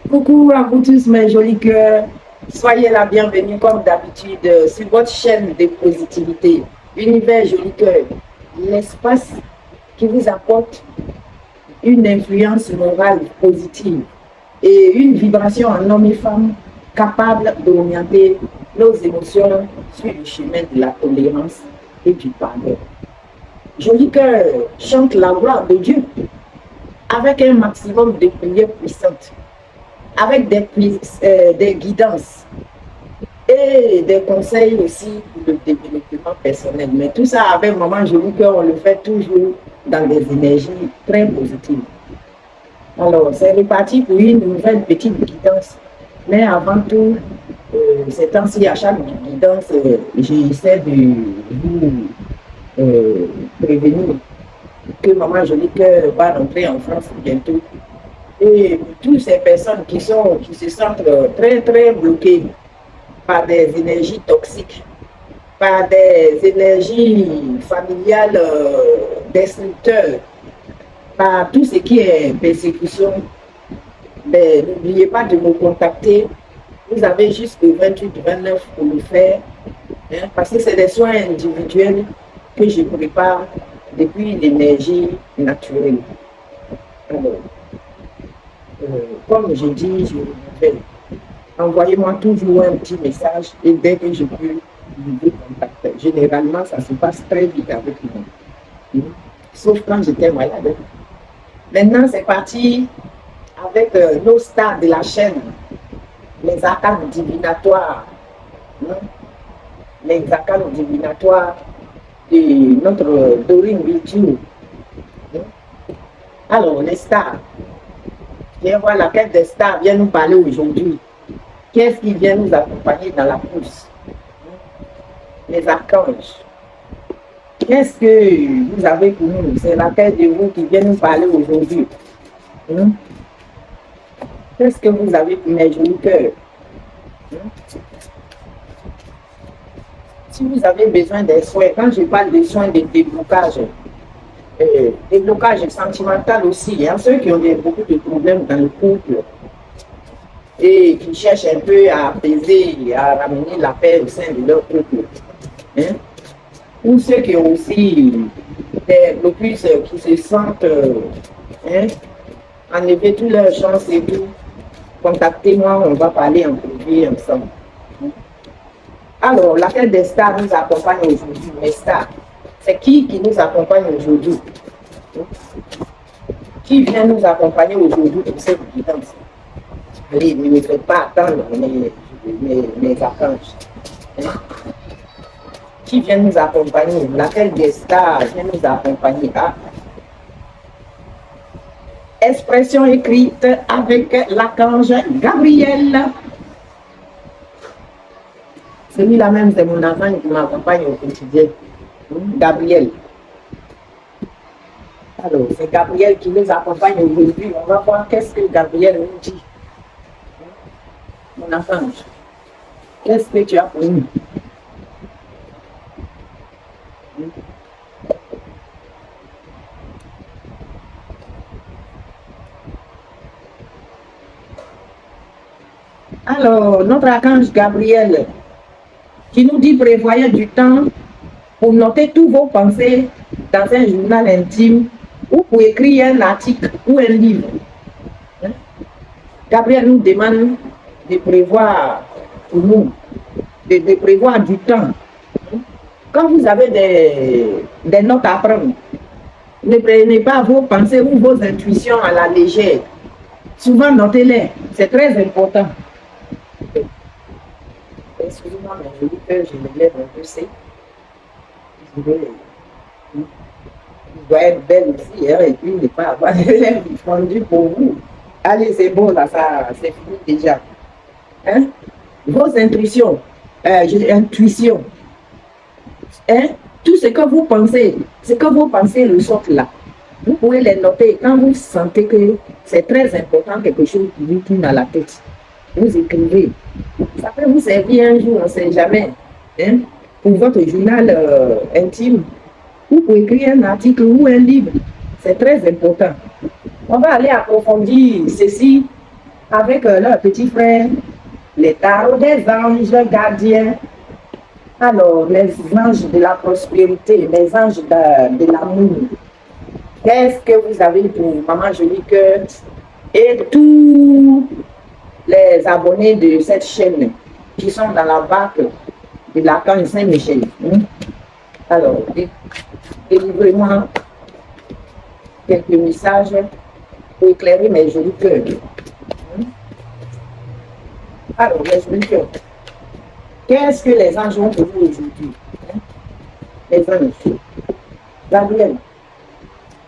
Coucou à vous tous mes jolis cœurs. Soyez la bienvenue comme d'habitude sur votre chaîne de positivité. Univers Joli Cœur, l'espace qui vous apporte une influence morale positive et une vibration en hommes et femmes capables d'orienter nos émotions sur le chemin de la tolérance et du pardon. Joli Cœur chante la gloire de Dieu avec un maximum de prières puissantes, avec des guidances et des conseils aussi pour le développement personnel. Mais tout ça avec Maman Joli Cœur, on le fait toujours dans des énergies très positives. Alors, c'est reparti pour une nouvelle petite guidance. Mais avant tout, ces temps-ci, à chaque guidance, j'essaie de vous prévenir que Maman Joli Cœur va rentrer en France bientôt. Et pour toutes ces personnes qui se sentent très très bloquées par des énergies toxiques, par des énergies familiales destructeurs, par tout ce qui est persécution, ben, n'oubliez pas de me contacter. Vous avez jusqu'au 28-29 pour le faire, hein, parce que c'est des soins individuels que je prépare depuis l'énergie naturelle. Alors, comme je dis, je renouvelle. Envoyez-moi toujours un petit message et dès que je peux vous contacter. Généralement, ça se passe très vite avec moi. Sauf quand j'étais malade. Maintenant, c'est parti avec nos stars de la chaîne, les arcanes divinatoires. Les arcanes divinatoires de notre Dorine Virtue. Alors, les stars. Viens voir laquelle des stars vient nous parler aujourd'hui. Qu'est-ce qui vient nous accompagner dans la course? Les archanges. Qu'est-ce que vous avez pour nous? C'est laquelle de vous qui vient nous parler aujourd'hui? Qu'est-ce que vous avez pour mes jolis cœurs? Si vous avez besoin des soins, quand je parle des soins de déblocage sentimental aussi, hein, ceux qui ont beaucoup de problèmes dans le couple et qui cherchent un peu à apaiser, à ramener la paix au sein de leur couple. Hein? Ou ceux qui ont aussi des blocus qui se sentent enlever toutes leurs chances et tout, contactez-moi, on va parler en privé ensemble. Alors, laquelle des stars nous accompagne aujourd'hui? Mes stars, c'est qui nous accompagne aujourd'hui? Qui vient nous accompagner aujourd'hui pour cette guidance? Allez, ne me faites pas attendre mes archanges. Qui vient nous accompagner? Laquelle des stars vient nous accompagner? Expression écrite avec l'archange Gabriel. Celui-là même, c'est mon enfant qui m'accompagne au quotidien. Gabriel. Alors, c'est Gabriel qui nous accompagne aujourd'hui. On va voir qu'est-ce que Gabriel nous dit. Mon enfant, qu'est-ce que tu as pour nous? Alors, notre archange Gabriel, qui nous dit prévoyez du temps pour noter tous vos pensées dans un journal intime ou pour écrire un article ou un livre. Gabriel nous demande de prévoir pour nous, de prévoir du temps. Quand vous avez des notes à prendre, ne prenez pas vos pensées ou vos intuitions à la légère. Souvent, notez-les, c'est très important. Excusez-moi, mais je dis que je me lève un peu sec. Je dois être belle aussi, hein, et puis ne pas avoir les lèvres fondues pour vous. Allez, c'est bon, là, ça, c'est fini déjà. Hein? Vos intuitions, intuitions, hein? Tout ce que vous pensez ressortent là. Vous pouvez les noter quand vous sentez que c'est très important, quelque chose qui vous tourne à la tête. Vous écrivez. Ça peut vous servir un jour, on ne sait jamais, hein, pour votre journal intime, ou pour écrire un article ou un livre. C'est très important. On va aller approfondir ceci avec leurs petits frères, les tarots des anges gardiens. Alors, les anges de la prospérité, les anges de l'amour. Qu'est-ce que vous avez pour Maman Jolie Cœur et tous les abonnés de cette chaîne qui sont dans la barque de l'archange Saint-Michel? Alors, délivrez-moi quelques messages pour éclairer mes jolis cœurs. Alors, les jolis cœurs, qu'est-ce que les anges ont pour vous aujourd'hui? Les anges. Gabriel,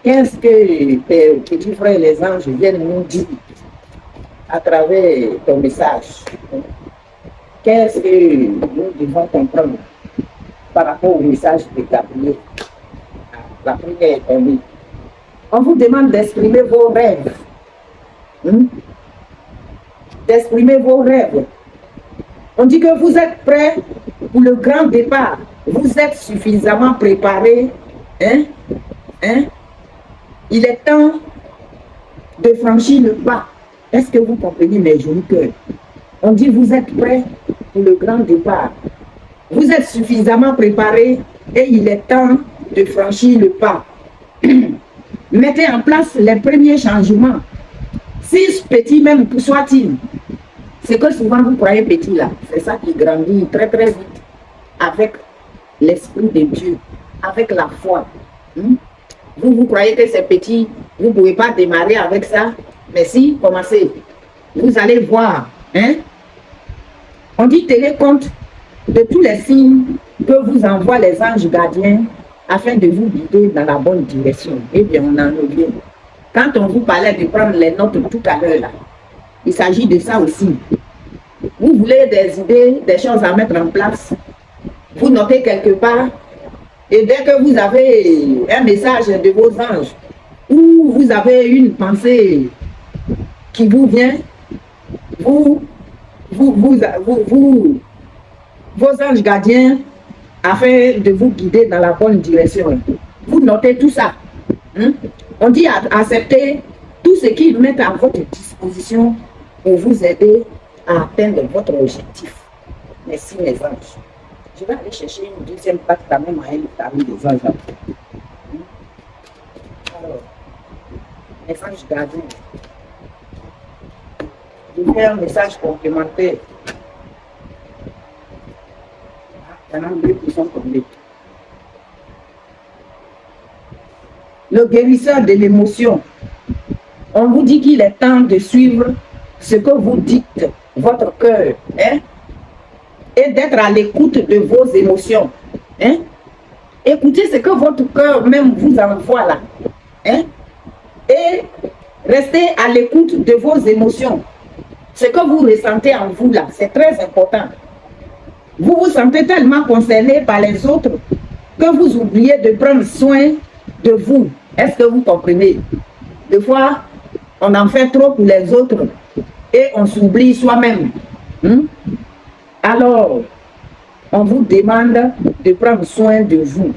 qu'est-ce que tes petits frères les anges viennent nous dire à travers ton message? Qu'est-ce que nous devons comprendre par rapport au message de Gabriel? La prière est tombée. On vous demande d'exprimer vos rêves. D'exprimer vos rêves. On dit que vous êtes prêts pour le grand départ. Vous êtes suffisamment préparés. Il est temps de franchir le pas. Est-ce que vous comprenez mes jolis cœurs? On dit vous êtes prêts pour le grand départ. Vous êtes suffisamment préparés et il est temps de franchir le pas. Mettez en place les premiers changements. Si petits même soit-il. C'est que souvent vous croyez petit là. C'est ça qui grandit très très vite avec l'Esprit de Dieu, avec la foi. Vous croyez que c'est petit, vous ne pouvez pas démarrer avec ça. Mais si, commencez. Vous allez voir. On dit tenez compte de tous les signes que vous envoient les anges gardiens afin de vous guider dans la bonne direction. Eh bien, on en est bien. Quand on vous parlait de prendre les notes tout à l'heure, là, il s'agit de ça aussi. Vous voulez des idées, des choses à mettre en place. Vous notez quelque part. Et dès que vous avez un message de vos anges, ou vous avez une pensée qui vous vient, vos anges gardiens, afin de vous guider dans la bonne direction. Vous notez tout ça. On dit accepter tout ce qu'ils mettent à votre disposition pour vous aider à atteindre votre objectif. Merci mes anges. Je vais aller chercher une deuxième patte quand même à elle parmi les anges. Alors, les anges gardiens. Je fais un message complémentaire. Il y en a deux qui sont tombés. Le guérisseur de l'émotion. On vous dit qu'il est temps de suivre ce que vous dites, votre cœur, et d'être à l'écoute de vos émotions. Écoutez ce que votre cœur même vous envoie là. Et restez à l'écoute de vos émotions. Ce que vous ressentez en vous là, c'est très important. Vous vous sentez tellement concerné par les autres que vous oubliez de prendre soin de vous. Est-ce que vous comprenez? Des fois, on en fait trop pour les autres et on s'oublie soi-même. Alors, on vous demande de prendre soin de vous,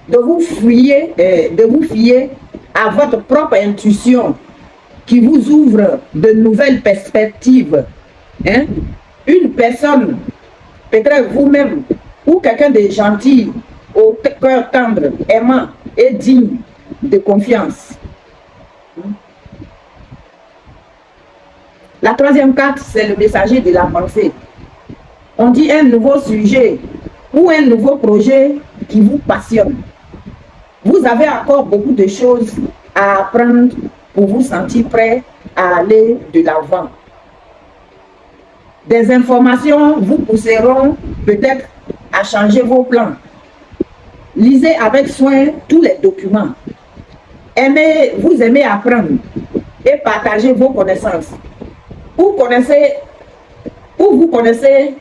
de vous fier à votre propre intuition qui vous ouvre de nouvelles perspectives. Une personne, peut-être vous-même, ou quelqu'un de gentil, au cœur tendre, aimant et digne de confiance. La troisième carte, c'est le messager de la pensée. On dit un nouveau sujet ou un nouveau projet qui vous passionne. Vous avez encore beaucoup de choses à apprendre pour vous sentir prêt à aller de l'avant. Des informations vous pousseront peut-être à changer vos plans. Lisez avec soin tous les documents. Vous aimez apprendre et partager vos connaissances. Vous connaissez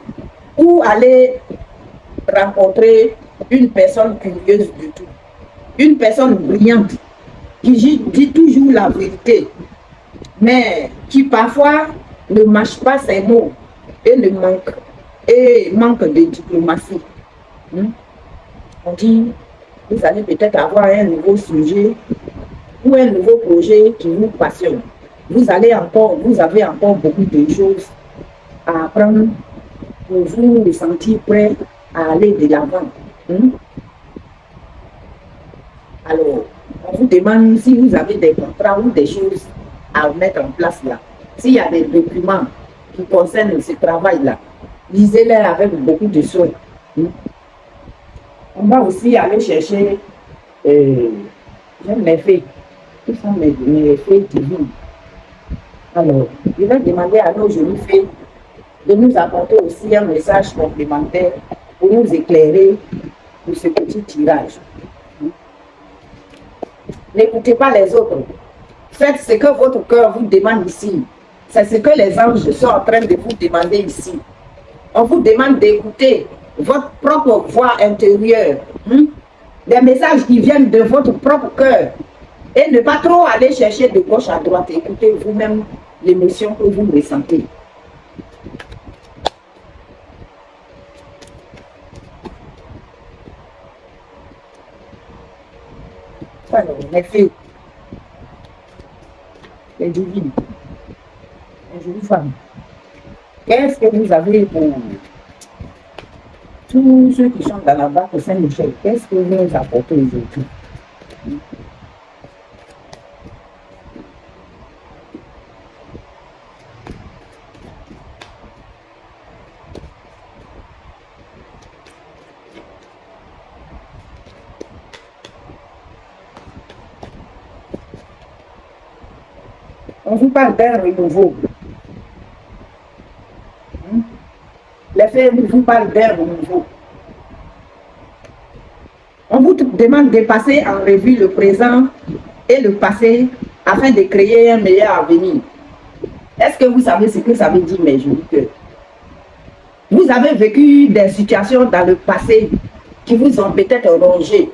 ou allez rencontrer une personne curieuse du tout. Une personne brillante qui dit toujours la vérité, mais qui parfois ne mâche pas ses mots et manque de diplomatie. On dit, vous allez peut-être avoir un nouveau sujet ou un nouveau projet qui vous passionne. vous avez encore beaucoup de choses à apprendre pour vous sentir prêt à aller de l'avant. Alors, on vous demande si vous avez des contrats ou des choses à mettre en place là. S'il y a des documents qui concernent ce travail-là, lisez-les avec beaucoup de soin. On va aussi aller chercher, j'aime mes fées, qui sont mes fées divines. Alors, je vais demander à nos jolies fées de nous apporter aussi un message complémentaire pour nous éclairer pour ce petit tirage. N'écoutez pas les autres. Faites ce que votre cœur vous demande ici. C'est ce que les anges sont en train de vous demander ici. On vous demande d'écouter votre propre voix intérieure. Des messages qui viennent de votre propre cœur. Et ne pas trop aller chercher de gauche à droite. Écoutez vous-même l'émotion que vous ressentez. Alors, les filles, les divines, les jolies femmes, qu'est-ce que vous avez pour tous ceux qui sont dans la barque au Saint-Michel? Qu'est-ce que vous nous apportez aujourd'hui? On vous parle d'un renouveau. Les fées vous parlent d'un renouveau. On vous demande de passer en revue le présent et le passé afin de créer un meilleur avenir. Est-ce que vous savez ce que ça veut dire, mes jolis cœurs? Vous avez vécu des situations dans le passé qui vous ont peut-être rongé,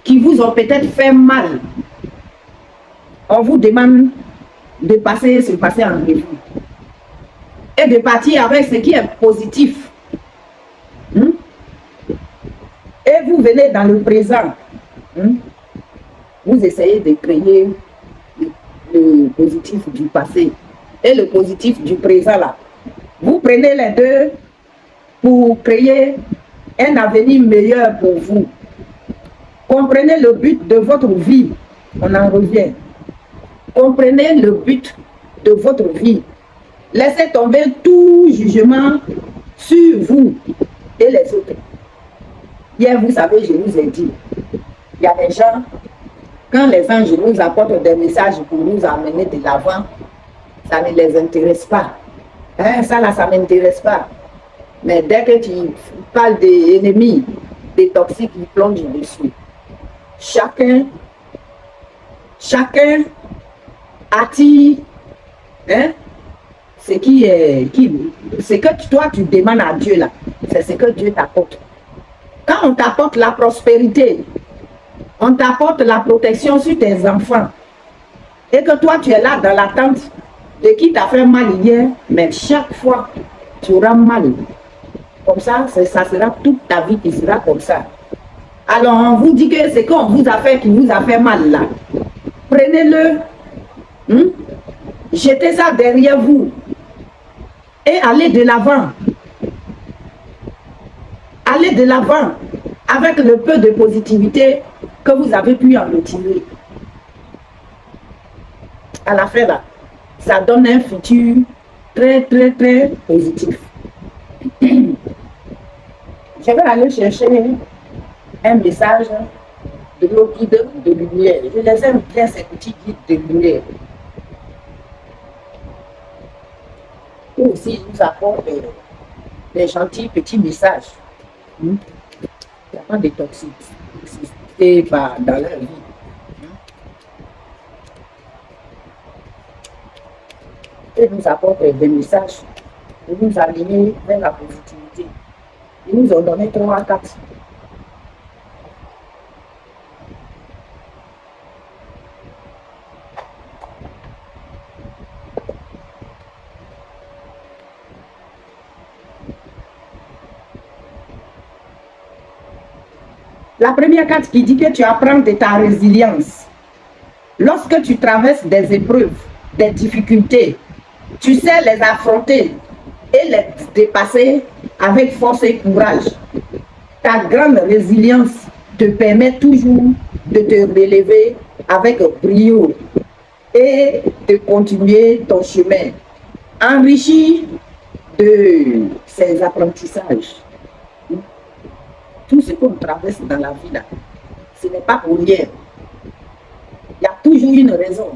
qui vous ont peut-être fait mal. On vous demande de passer ce passé en revue et de partir avec ce qui est positif. Et vous venez dans le présent. Vous essayez de créer le positif du passé et le positif du présent là. Vous prenez les deux pour créer un avenir meilleur pour vous. Comprenez le but de votre vie. On en revient. Comprenez le but de votre vie. Laissez tomber tout jugement sur vous et les autres. Hier, vous savez, je vous ai dit, il y a des gens, quand les anges nous apportent des messages pour nous amener de l'avant, ça ne les intéresse pas. Ça là, ça ne m'intéresse pas. Mais dès que tu parles des ennemis, des toxiques, ils plongent dessus. Chacun attire ce que toi tu demandes à Dieu là, c'est ce que Dieu t'apporte. Quand on t'apporte la prospérité, on t'apporte la protection sur tes enfants, et que toi tu es là dans l'attente de qui t'a fait mal hier, mais chaque fois tu auras mal. Comme ça, ça sera toute ta vie qui sera comme ça. Alors on vous dit que c'est qu'on vous a fait qui vous a fait mal là. Prenez-le, jetez ça derrière vous et allez de l'avant. Allez de l'avant avec le peu de positivité que vous avez pu en retirer. À la fin là, ça donne un futur très très très positif. Je vais aller chercher un message de nos guides de lumière. Je les aime bien, ces petits guides de lumière. Eux aussi, ils nous apportent des gentils petits messages. Il n'y a pas de toxicité dans leur vie. Ils nous apportent des messages pour nous aligner vers la positivité. Ils nous ont donné 3 à 4. La première carte qui dit que tu apprends de ta résilience. Lorsque tu traverses des épreuves, des difficultés, tu sais les affronter et les dépasser avec force et courage. Ta grande résilience te permet toujours de te relever avec brio et de continuer ton chemin, enrichi de ces apprentissages. Tout ce qu'on traverse dans la vie, là, ce n'est pas pour rien. Il y a toujours une raison.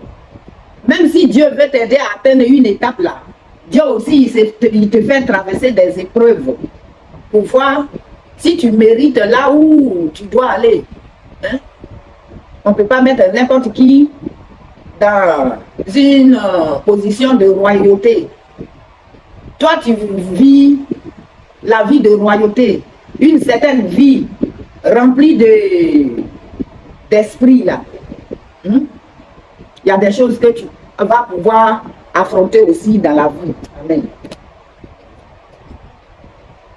Même si Dieu veut t'aider à atteindre une étape là, Dieu aussi, il te fait traverser des épreuves pour voir si tu mérites là où tu dois aller. Hein? On ne peut pas mettre n'importe qui dans une position de royauté. Toi, tu vis la vie de royauté, une certaine vie remplie d'esprit là. Il y a des choses que tu vas pouvoir affronter aussi dans la vie. Amen.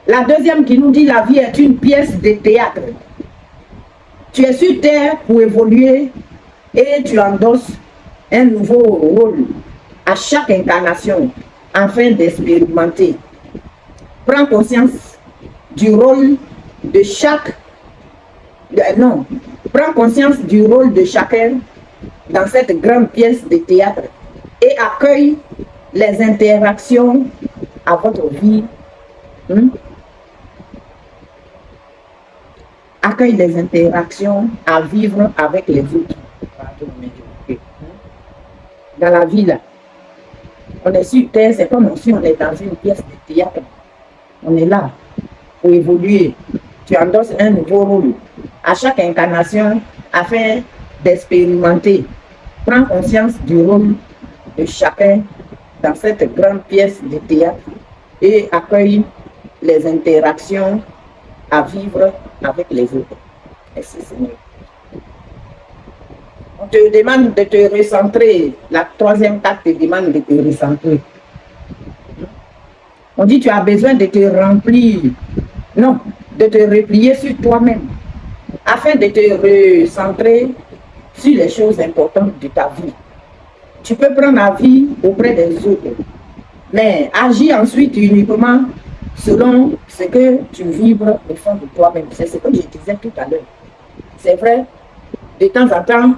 La deuxième qui nous dit la vie est une pièce de théâtre. Tu es sur terre pour évoluer et tu endosses un nouveau rôle à chaque incarnation afin d'expérimenter. Prends conscience du rôle de prends conscience du rôle de chacun dans cette grande pièce de théâtre et accueille les interactions à votre vie. Accueille les interactions à vivre avec les autres. Dans la vie, là, on est sur terre, c'est comme si on est dans une pièce de théâtre. On est là pour évoluer. Tu endosses un nouveau rôle à chaque incarnation afin d'expérimenter. Prends conscience du rôle de chacun dans cette grande pièce de théâtre et accueille les interactions à vivre avec les autres. Merci Seigneur. On te demande de te recentrer. La troisième carte te demande de te recentrer. On dit tu as besoin de te remplir. Non, de te replier sur toi-même afin de te recentrer sur les choses importantes de ta vie. Tu peux prendre la vie auprès des autres, mais agis ensuite uniquement selon ce que tu vibres au fond de toi-même. C'est ce que je disais tout à l'heure. C'est vrai, de temps en temps,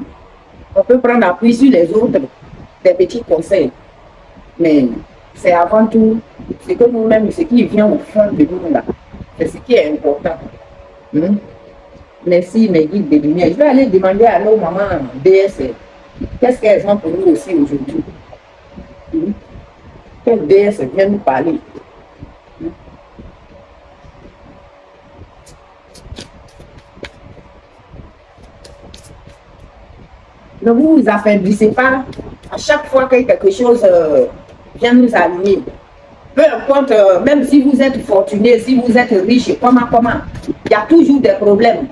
on peut prendre appui sur les autres, des petits conseils. Mais c'est avant tout ce que nous-mêmes, ce qui vient au fond de nous là, c'est ce qui est important. Merci mes guides de lumière. Je vais aller demander à nos mamans DS, qu'est-ce qu'elles ont pour nous aussi aujourd'hui. Quelle DS vient nous parler. Ne vous affaiblissez pas à chaque fois que quelque chose vient nous allumer. Peu importe, même si vous êtes fortuné, si vous êtes riche, comment, il y a toujours des problèmes.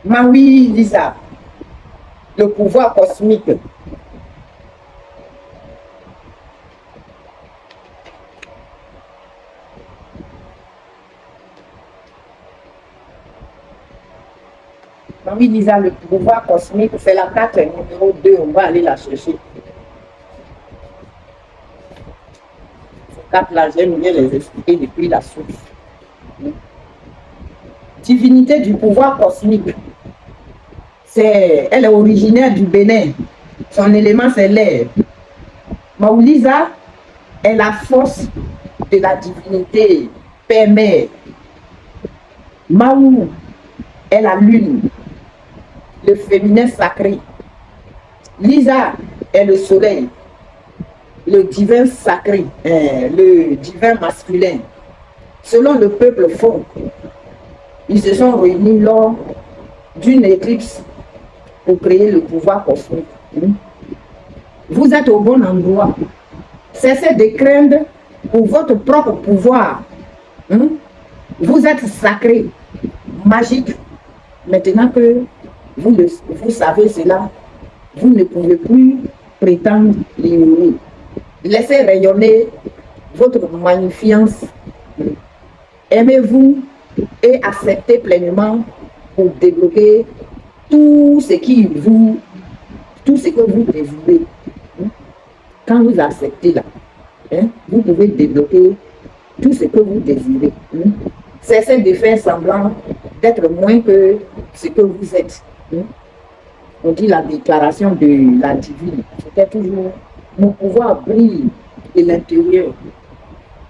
Maui Lisa, le pouvoir cosmique. Maui Lisa, le pouvoir cosmique, c'est la carte numéro 2, on va aller la chercher. Cette carte-là, j'aime bien les expliquer depuis la source. Divinité du pouvoir cosmique. Elle est originaire du Bénin. Son élément, c'est l'air. Maulisa est la force de la divinité, Père-Mère. Maou est la lune, le féminin sacré. Lisa est le soleil, le divin sacré, le divin masculin. Selon le peuple Fon, ils se sont réunis lors d'une éclipse pour créer le pouvoir cosmique. Vous êtes au bon endroit. Cessez de craindre pour votre propre pouvoir. Vous êtes sacré, magique. Maintenant que vous savez cela, vous ne pouvez plus prétendre l'ignorer. Laissez rayonner votre magnificence. Aimez-vous et acceptez pleinement pour débloquer tout ce qui vous, tout ce que vous désirez. Quand vous acceptez là, vous pouvez débloquer tout ce que vous désirez. Cessez de faire semblant d'être moins que ce que vous êtes. On dit la déclaration de la divine. C'était toujours mon pouvoir brille de l'intérieur.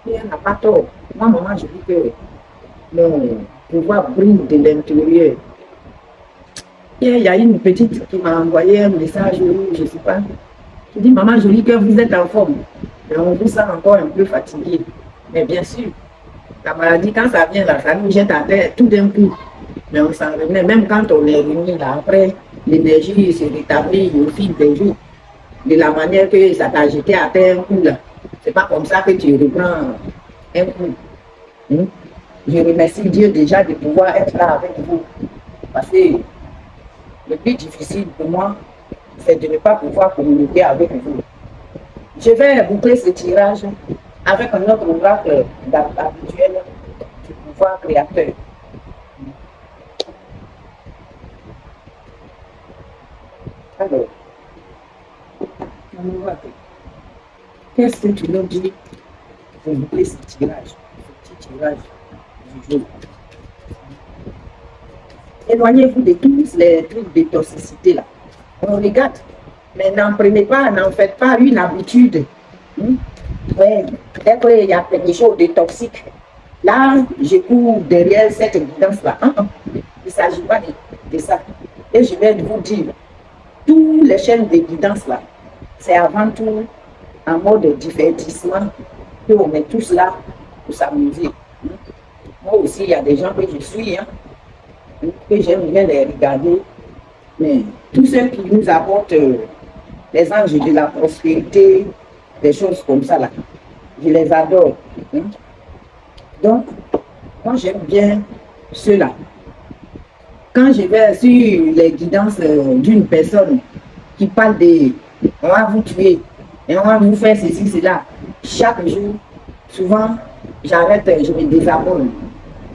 Et elle n'a pas tort. Moi, maman, je dis que mon pouvoir brille de l'intérieur. Il y a une petite qui m'a envoyé un message, je ne sais pas, qui dit, maman, je dis que vous êtes en forme. Mais on vous sent encore un peu fatigué. Mais bien sûr, la maladie, quand ça vient là, ça nous jette à terre tout d'un coup. Mais on s'en remet, même quand on est réuni là, après, l'énergie se rétablit au fil des jours. De la manière que ça t'a jeté à terre un coup là. C'est pas comme ça que tu reprends un coup. Je remercie Dieu déjà de pouvoir être là avec vous. Parce que le plus difficile pour moi, c'est de ne pas pouvoir communiquer avec vous. Je vais boucler ce tirage avec un autre oracle habituel du pouvoir créateur. Alors, qu'est-ce que tu leur dis pour boucler ce tirage, ce petit tirage du jour? Éloignez-vous de tous les trucs de toxicité là. On regarde, mais n'en prenez pas, n'en faites pas une habitude. Ouais, dès qu'il y a quelque chose de toxique, là, je cours derrière cette évidence-là. Il ne s'agit pas de ça. Et je vais vous dire, toutes les chaînes de guidance là, c'est avant tout en mode divertissement qu'on est tous là pour s'amuser. Moi aussi, il y a des gens que je suis, que j'aime bien les regarder, mais tous ceux qui nous apportent les anges de la prospérité, des choses comme ça là, je les adore. Donc, moi j'aime bien ceux-là. Quand je vais sur les guidances d'une personne qui parle de on va vous tuer et on va vous faire ceci, cela, chaque jour, souvent, j'arrête, je me désabonne.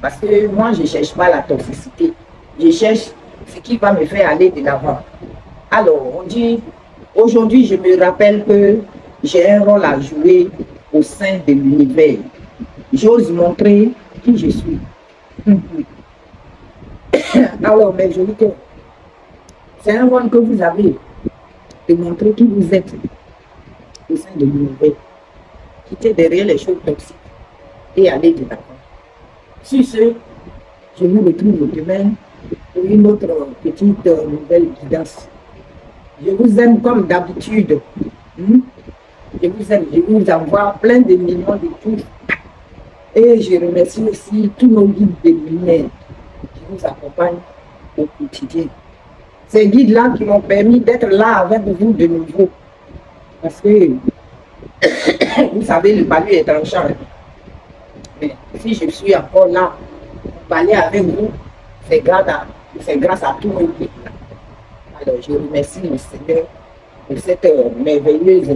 Parce que moi, je ne cherche pas la toxicité. Je cherche ce qui va me faire aller de l'avant. Alors, on dit, aujourd'hui, je me rappelle que j'ai un rôle à jouer au sein de l'univers. J'ose montrer qui je suis. Alors, mes jolis cœurs, c'est un rôle que vous avez de montrer qui vous êtes au sein de l'univers. Quittez derrière les choses toxiques et allez de l'avant. Sur ce, je vous retrouve demain pour une autre petite nouvelle guidance. Je vous aime comme d'habitude. Je vous aime, je vous envoie plein de millions de pouces. Et je remercie aussi tous nos guides de lumière qui nous accompagnent au quotidien. Ces guides-là qui m'ont permis d'être là avec vous de nouveau. Parce que, vous savez, le palu est tranchant. Mais si je suis encore là, pour parler avec vous, c'est grâce à tous nos guides. Alors, je remercie le Seigneur pour cette merveilleuse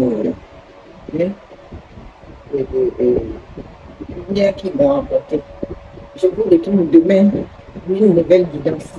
lumière qu'ils m'ont apportée. Je vous retrouve demain pour une nouvelle guidance.